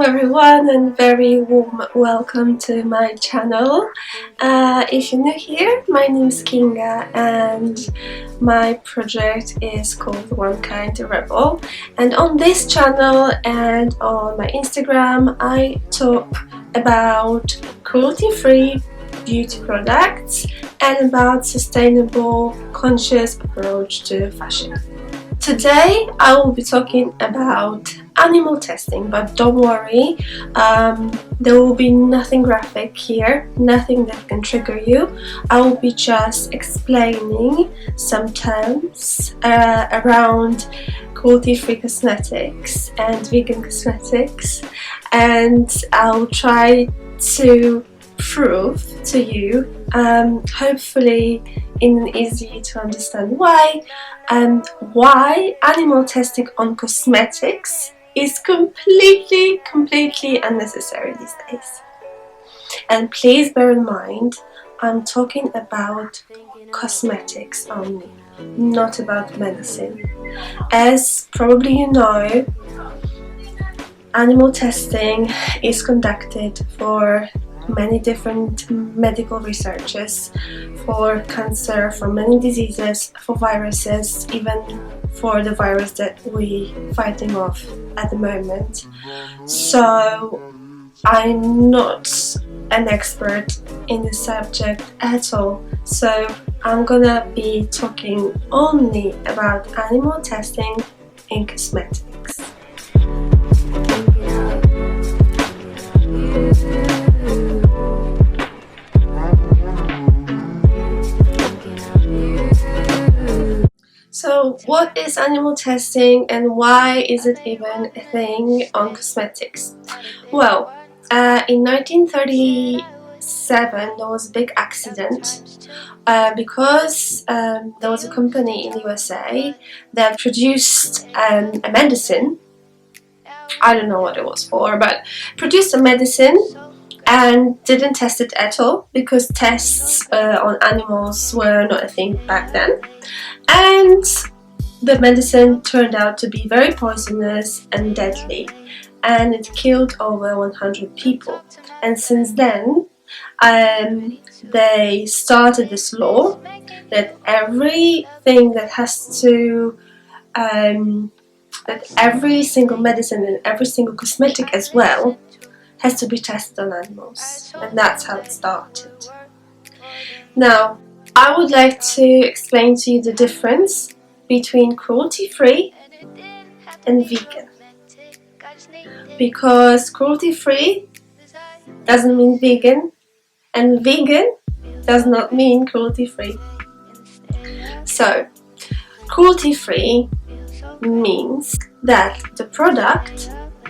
everyone, and very warm welcome to my channel. If you're new here, my name is Kinga and my project is called One Kind Rebel. And on this channel and on my Instagram, I talk about cruelty-free beauty products and about sustainable, conscious approach to fashion. Today I will be talking about animal testing, but don't worry, there will be nothing graphic here, nothing that can trigger you. I will be just explaining some terms around cruelty-free cosmetics and vegan cosmetics, and I'll try to prove to you, hopefully in an easy to understand way, and why animal testing on cosmetics is completely unnecessary these days. And please bear in mind, I'm talking about cosmetics only, not about medicine. As probably you know, animal testing is conducted for many different medical researches, for cancer, for many diseases, for viruses, even for the virus that we're fighting off at the moment. So I'm not an expert in the subject at all, so I'm gonna be talking only about animal testing in cosmetics. So what is animal testing and why is it even a thing on cosmetics? Well, in 1937 there was a big accident because there was a company in the USA that produced a medicine. I don't know what it was for, but produced a medicine and didn't test it at all, because tests on animals were not a thing back then. And the medicine turned out to be very poisonous and deadly, and it killed over 100 people. And since then they started this law that everything that has to that every single medicine and every single cosmetic as well has to be tested on animals, and that's how it started. Now, I would like to explain to you the difference between cruelty-free and vegan, because cruelty-free doesn't mean vegan, and vegan does not mean cruelty-free. So, cruelty-free means that the product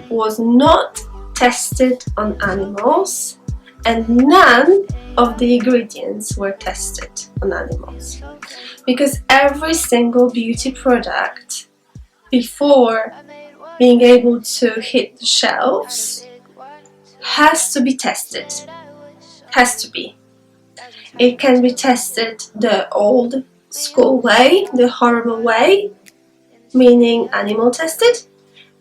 was not tested on animals and none of the ingredients were tested on animals, because every single beauty product, before being able to hit the shelves, has to be tested. Has to be. It can be tested the old school way, the horrible way, meaning animal tested,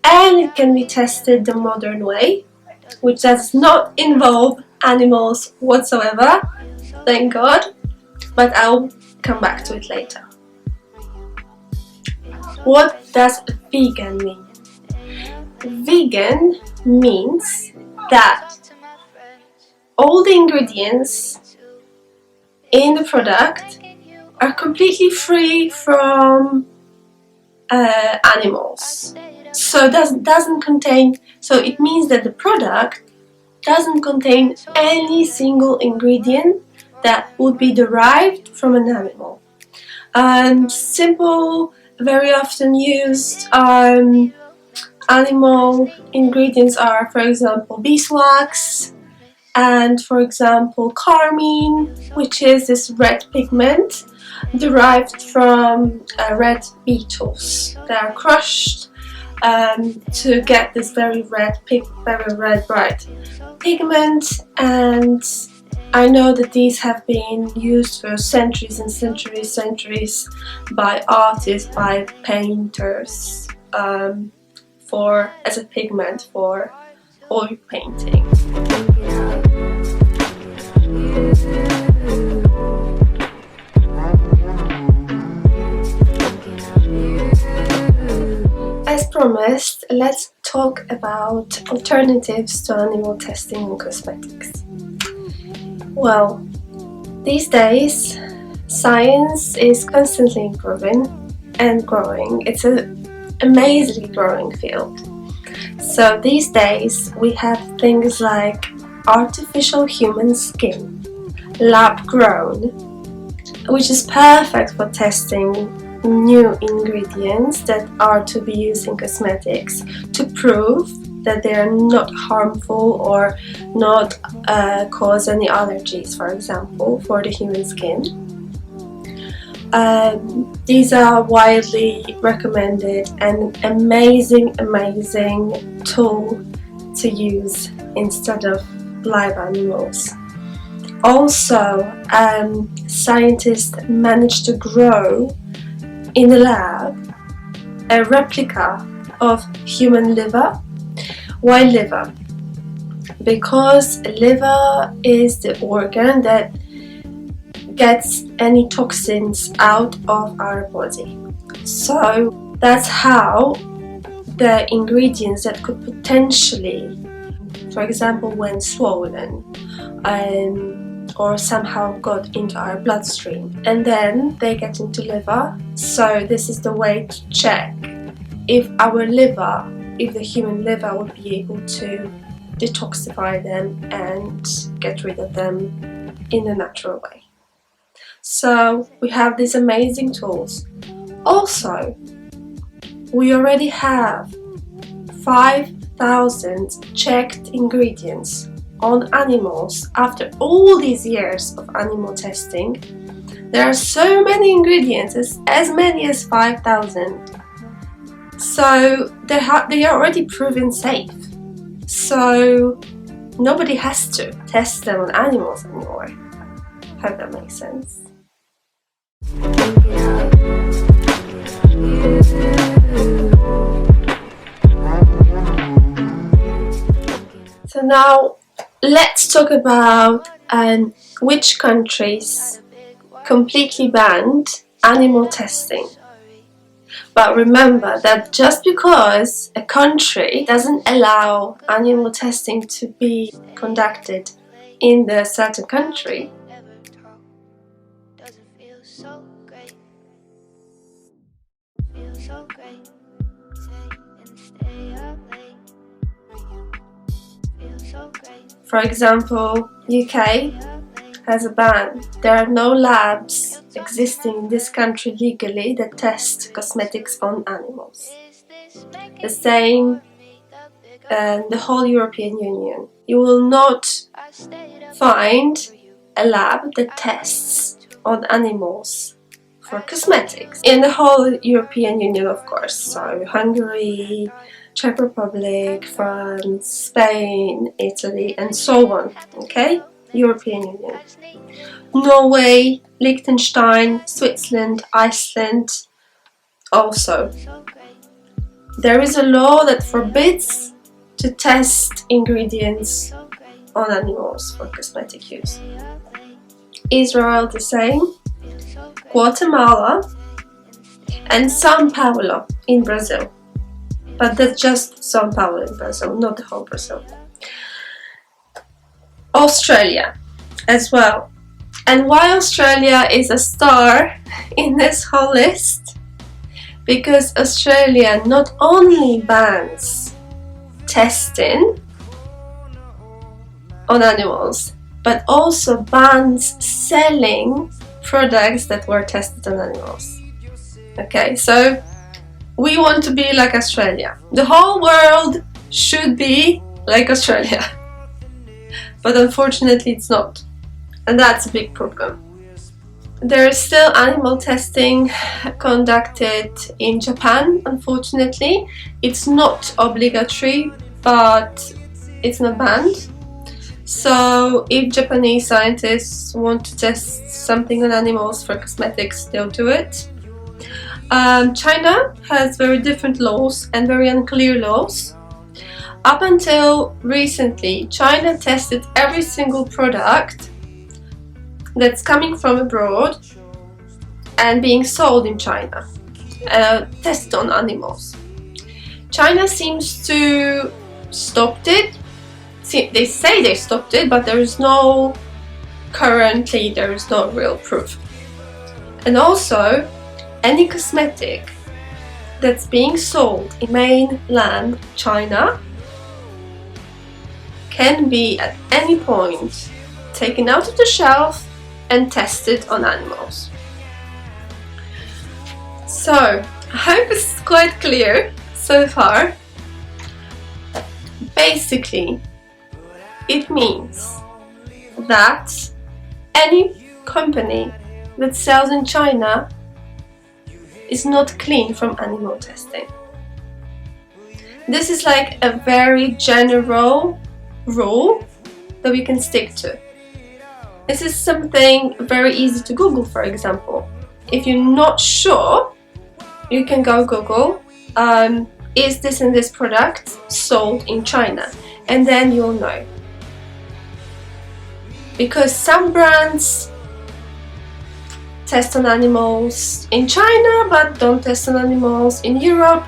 and it can be tested the modern way, which does not involve animals whatsoever, thank God, but I'll come back to it later. What does vegan mean? Vegan means that all the ingredients in the product are completely free from animals. So it means that the product doesn't contain any single ingredient that would be derived from an animal. Simple, very often used animal ingredients are, for example, beeswax, and for example carmine, which is this red pigment derived from red beetles that are crushed to get this very red bright pigment. And I know that these have been used for centuries and centuries by artists, by painters, as a pigment for oil painting. As promised, let's talk about alternatives to animal testing in cosmetics. Well, these days science is constantly improving and growing. It's an amazingly growing field. So these days we have things like artificial human skin, lab grown, which is perfect for testing new ingredients that are to be used in cosmetics to prove that they are not harmful or not cause any allergies, for example, for the human skin. These are widely recommended and amazing tool to use instead of live animals. Also, scientists managed to grow in the lab a replica of human liver. Why liver? Because liver is the organ that gets any toxins out of our body. So that's how the ingredients that could potentially, for example, when swollen or somehow got into our bloodstream, and then they get into liver. So this is the way to check if the human liver would be able to detoxify them and get rid of them in a natural way. So we have these amazing tools. Also, we already have 5,000 checked ingredients on animals after all these years of animal testing. There are so many ingredients, as many as 5,000. So they are already proven safe. So nobody has to test them on animals anymore. Hope that makes sense. So now let's talk about which countries completely banned animal testing. But remember that just because a country doesn't allow animal testing to be conducted in the certain country, for example, UK has a ban. There are no labs existing in this country legally that test cosmetics on animals. The same in the whole European Union. You will not find a lab that tests on animals for cosmetics in the whole European Union, of course. So Hungary, Czech Republic, France, Spain, Italy, and so on. Okay? European Union. Norway, Liechtenstein, Switzerland, Iceland also. There is a law that forbids to test ingredients on animals for cosmetic use. Israel the same, Guatemala, and São Paulo in Brazil. But that's just São Paulo in Brazil, not the whole Brazil. Australia as well. And why Australia is a star in this whole list? Because Australia not only bans testing on animals, but also bans selling products that were tested on animals. Okay, so we want to be like Australia. The whole world should be like Australia. But unfortunately it's not. And that's a big problem. There is still animal testing conducted in Japan, unfortunately. It's not obligatory, but it's not banned. So if Japanese scientists want to test something on animals for cosmetics, they'll do it. China has very different laws and very unclear laws. Up until recently, China tested every single product that's coming from abroad and being sold in China, tested on animals. China seems to stopped it. They say they stopped it, but currently there is no real proof. And also, any cosmetic that's being sold in mainland China can be at any point taken out of the shelf and tested on animals. So, I hope it's quite clear so far. Basically, it means that any company that sells in China is not clean from animal testing. This is like a very general rule that we can stick to. This is something very easy to Google, for example. If you're not sure, you can go Google, is this and this product sold in China? And then you'll know. Because some brands test on animals in China but don't test on animals in Europe,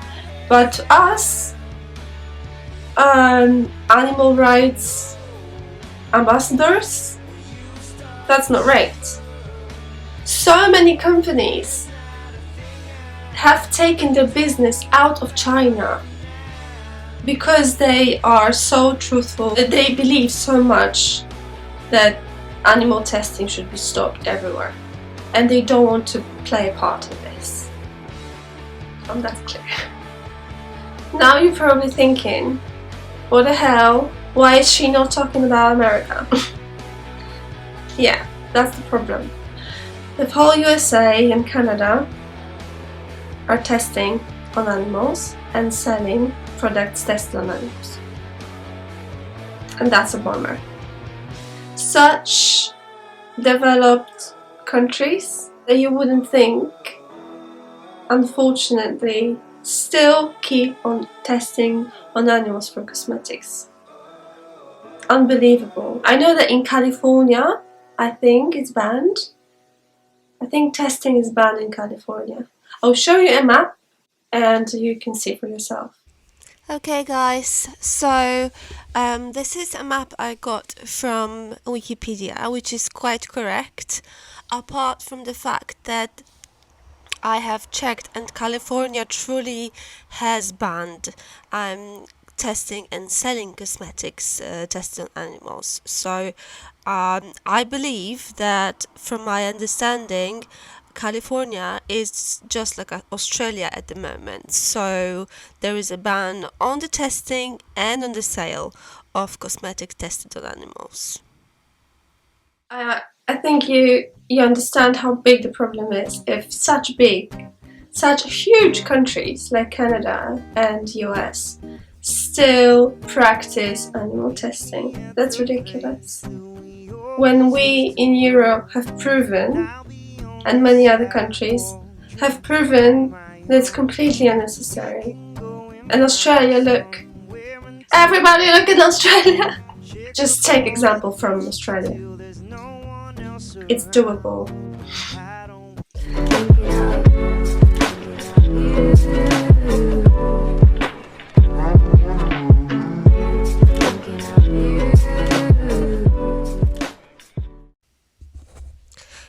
but to us, animal rights ambassadors, that's not right. So many companies have taken their business out of China because they are so truthful, that they believe so much that animal testing should be stopped everywhere, and they don't want to play a part in this. That's clear. Now you're probably thinking, what the hell? Why is she not talking about America? Yeah, that's the problem. The whole USA and Canada are testing on animals and selling products tested on animals. And that's a bummer. Such developed countries that you wouldn't think, unfortunately, still keep on testing on animals for cosmetics. Unbelievable. I know that in California, I think it's banned. I think testing is banned in California. I'll show you a map and you can see for yourself. Okay guys, so this is a map I got from Wikipedia, which is quite correct, apart from the fact that I have checked and California truly has banned testing and selling cosmetics tested on animals. So I believe that, from my understanding, California is just like Australia at the moment. So there is a ban on the testing and on the sale of cosmetics tested on animals. I think you understand how big the problem is if such huge countries like Canada and US still practice animal testing. That's ridiculous. When we in Europe have proven, and many other countries have proven, that it's completely unnecessary. And Australia, look. Everybody look in Australia! Just take example from Australia. It's doable.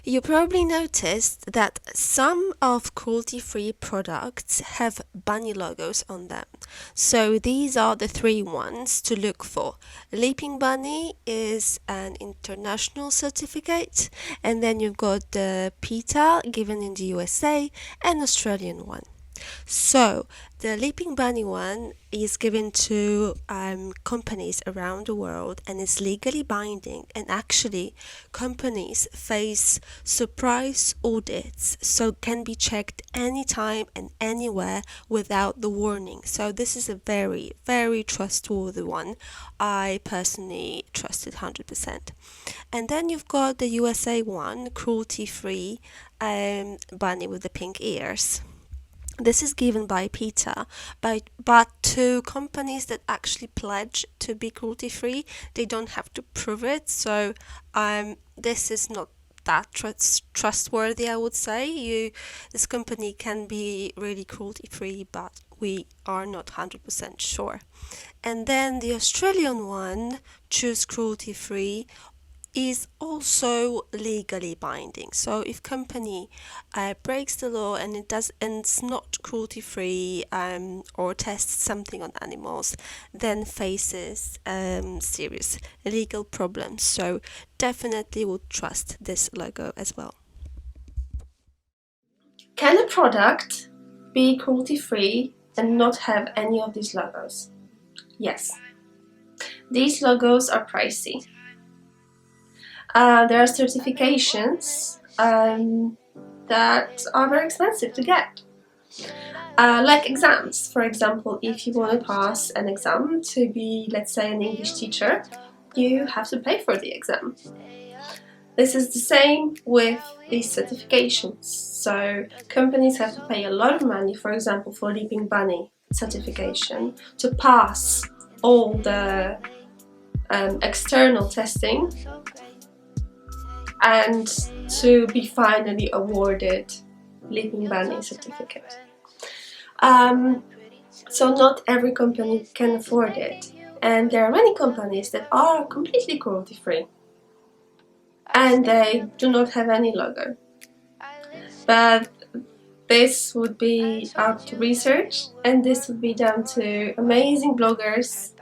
You probably noticed that some of cruelty-free products have bunny logos on them. So these are the three ones to look for. Leaping Bunny is an international certificate, and then you've got the PETA given in the USA and Australian one. So the Leaping Bunny one is given to companies around the world and is legally binding, and actually companies face surprise audits, so can be checked anytime and anywhere without the warning. So this is a very, very trustworthy one. I personally trust it 100%. And then you've got the USA one, cruelty free bunny with the pink ears. This is given by PETA, but to companies that actually pledge to be cruelty free, they don't have to prove it. So this is not that trustworthy, I would say. This company can be really cruelty free, but we are not 100% sure. And then the Australian one, choose cruelty free, is also legally binding. So if company breaks the law and it's not cruelty free, or tests something on animals, then faces serious legal problems. So definitely would trust this logo as well. Can a product be cruelty free and not have any of these logos? Yes. These logos are pricey. There are certifications that are very expensive to get. Like exams, for example, if you want to pass an exam to be, let's say, an English teacher, you have to pay for the exam. This is the same with these certifications. So companies have to pay a lot of money, for example, for Leaping Bunny certification, to pass all the external testing and to be finally awarded Leaping Bunny certificate. So not every company can afford it, and there are many companies that are completely cruelty free and they do not have any logo. But this would be up to research, and this would be down to amazing bloggers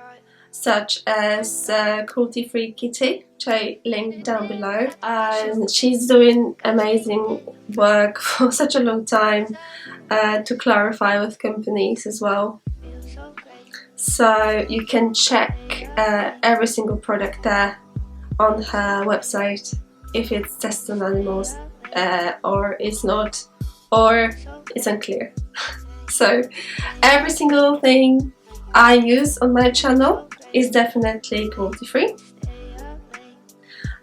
such as Cruelty Free Kitty, which I linked down below. And she's doing amazing work for such a long time to clarify with companies as well. So you can check every single product there on her website if it's tested on animals or it's not, or it's unclear. So every single thing I use on my channel is definitely cruelty free.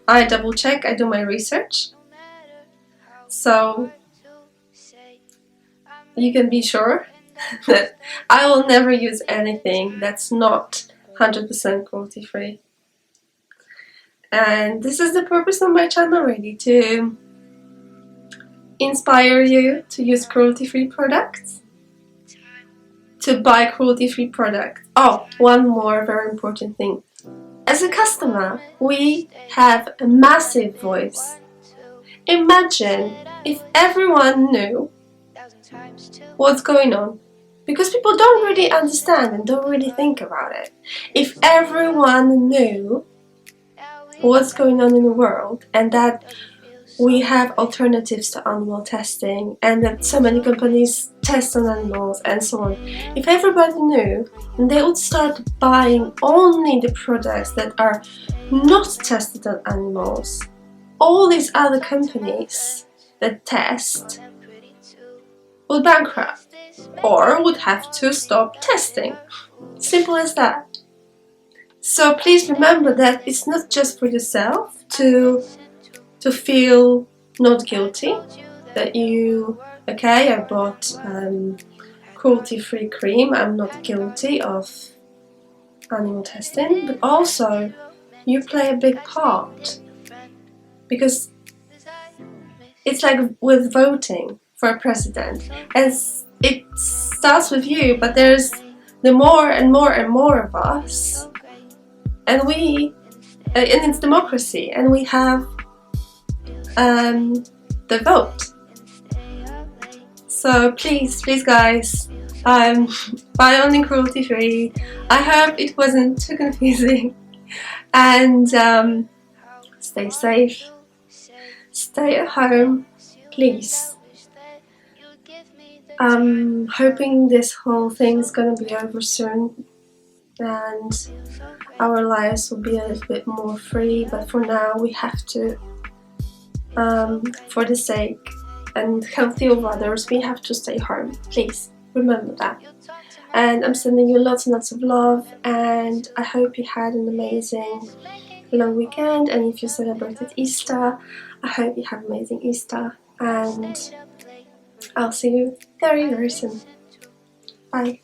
I double check, I do my research, so you can be sure that I will never use anything that's not 100% cruelty free. And this is the purpose of my channel, really, to inspire you to use cruelty-free products, to buy cruelty-free products. Oh, one more very important thing. As a customer, we have a massive voice. Imagine if everyone knew what's going on, because people don't really understand and don't really think about it. If everyone knew what's going on in the world and that we have alternatives to animal testing and that so many companies test on animals and so on. If everybody knew, then they would start buying only the products that are not tested on animals. All these other companies that test would bankrupt or would have to stop testing. Simple as that. So please remember that it's not just for yourself to feel not guilty, that okay, I bought cruelty-free cream, I'm not guilty of animal testing, but also you play a big part, because it's like with voting for a president, as it starts with you, but there's the more and more and more of us, and it's democracy, and we have the vote. So please guys, buy only cruelty free. I hope it wasn't too confusing, and stay safe, stay at home, please. I'm hoping this whole thing's gonna be over soon and our lives will be a little bit more free, but for now we have to, for the sake and healthy of others, we have to stay home. Please remember that. And I'm sending you lots and lots of love, and I hope you had an amazing long weekend, and if you celebrated Easter, I hope you have amazing Easter, and I'll see you very, very soon. Bye.